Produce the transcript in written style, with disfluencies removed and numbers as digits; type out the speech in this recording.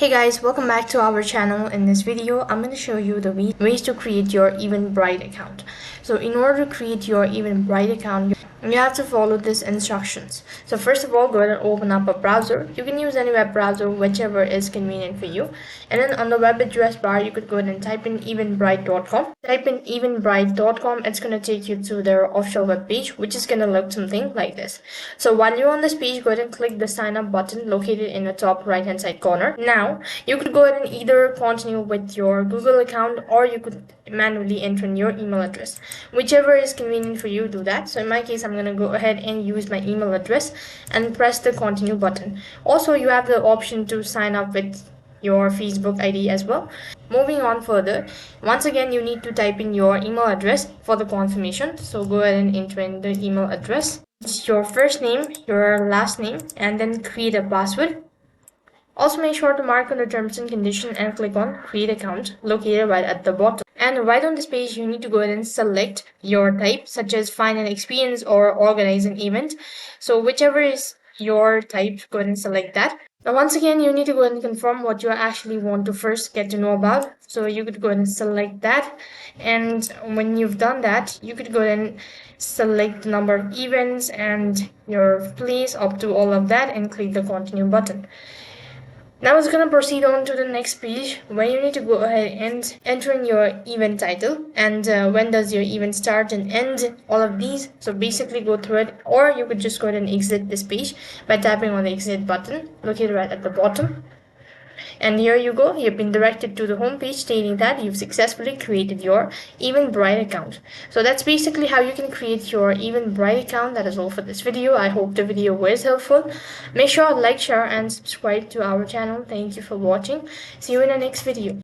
Hey guys, welcome back to our channel. In this video, I'm going to show you the ways to create your Eventbrite account. So in order to create your Eventbrite account, you have to follow these instructions. So first of all, go ahead and open up a browser. You can use any web browser, whichever is convenient for you. And then on the web address bar, you could go ahead and type in eventbrite.com. Type in eventbrite.com. It's going to take you to their official web page, which is going to look something like this. So while you're on this page, go ahead and click the sign up button located in the top right hand side corner. Now, you could go ahead and either continue with your Google account or you could manually enter in your email address. Whichever is convenient for you, do that. So in my case, I'm going to go ahead and use my email address and press the continue button. Also, you have the option to sign up with your Facebook ID as well. Moving on further, once again you need to type in your email address for the confirmation. So go ahead and enter in the email address. It's your first name, your last name, and then create a password. Also make sure to mark on the terms and conditions and click on create account located right at the bottom. And right on this page, you need to go ahead and select your type, such as find an experience or organize an event. So whichever is your type, go ahead and select that. Now once again, you need to go ahead and confirm what you actually want to first get to know about. So you could go ahead and select that. And when you've done that, you could go ahead and select the number of events and your place up to all of that and click the continue button. Now it's going to proceed on to the next page where you need to go ahead and enter in your event title and when does your event start and end, all of these. So basically go through it, or you could just go ahead and exit this page by tapping on the exit button located right at the bottom. And here you go, you've been directed to the home page stating that you've successfully created your Eventbrite account. So that's basically how you can create your Eventbrite account. That is all for this video. I hope the video was helpful. Make sure to like, share and subscribe to our channel. Thank you for watching. See you in the next video.